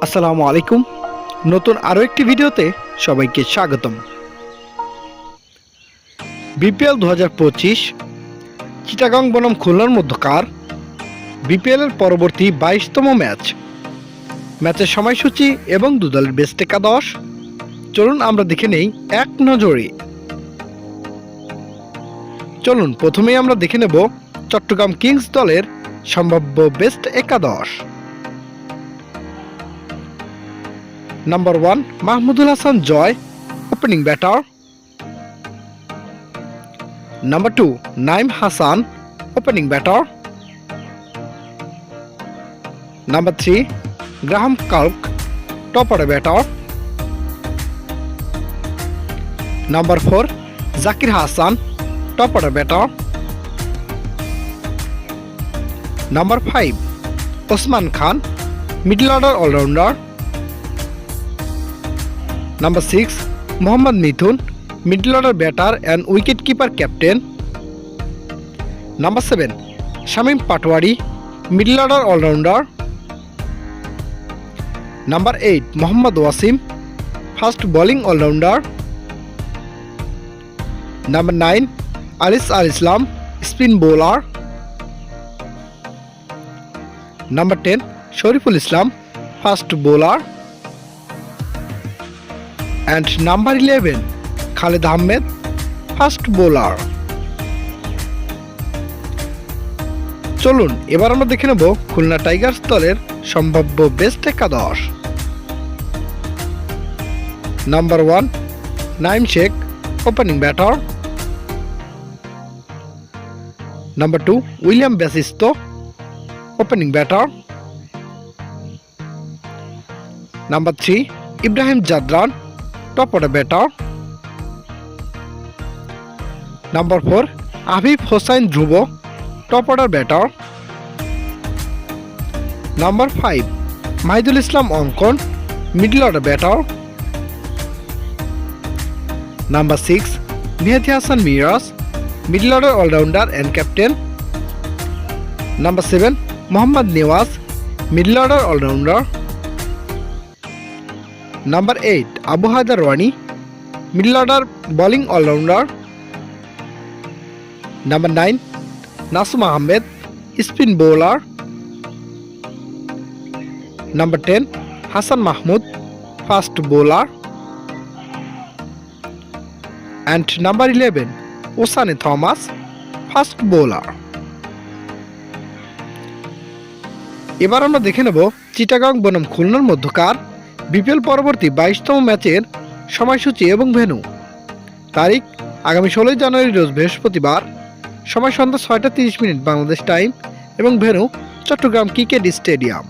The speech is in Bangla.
আসসালামু আলাইকুম। নতুন আরও একটি ভিডিওতে সবাইকে স্বাগতম। বিপিএল 2025 চিটাগং বনাম খুলনার মধ্যকার বিপিএলের পরবর্তী 22তম ম্যাচের সময়সূচি এবং দু দলের বেস্ট একাদশ চলুন আমরা দেখে নেই এক নজরে। চলুন প্রথমেই আমরা দেখে নেব চট্টগ্রাম কিংস দলের সম্ভাব্য বেস্ট একাদশ। Number 1 Mahmudul Hasan Joy, opening batter. Number 2 Naim Hasan, opening batter. Number 3 Graham Kirk, top order batter. Number 4 Zakir Hasan, top order batter. Number 5 Osman Khan, middle order allrounder. Number 6 Mohammad Mithun, middle order batter and wicket keeper captain. Number 7 Shamim Patwari, middle order allrounder. Number 8 Mohammad Wasim, fast bowling allrounder. Number 9 Aris Al Islam, spin bowler. Number 10 Shoriful Islam, fast bowler. And number 11 Khaled Ahmed, fast bowler. চলুন এবার আমরা দেখে নেব খুলনা টাইগার্স দলের সম্ভাব্য বেস্ট একাদশ। Number 1 Naim Sheikh, opening batter. Number 2 William ব্যাসিস্তো, opening batter. Number 3 Ibrahim Zadran, top order batter. Number 4 Afif Hossain Dhruba, top order batter. Number 5 Mahidul Islam Ankon, middle order batter. Number 6 Mehedi Hasan Miraz, middle order all rounder and captain. Number 7 Mohammad Nawaz, middle order allrounder. Number 8 Abu Haider Rony, middle order bowling allrounder. Number 9 Nasum Ahmed, spin bowler. Number 10 Hasan Mahmud, fast bowler. And number 11 Oshane Thomas, fast bowler. এবার আমরা দেখে নেব চিটাগং বনাম খুলনার মধ্যকার বিপিএল পরবর্তী 22তম ম্যাচের সময়সূচি এবং ভেন্যু। তারিখ আগামী 16 জানুয়ারি রোজ বৃহস্পতিবার, সময় সন্ধ্যা 6টা 30 মিনিট বাংলাদেশ টাইম এবং ভেন্যু চট্টগ্রাম ক্রিকেট স্টেডিয়াম।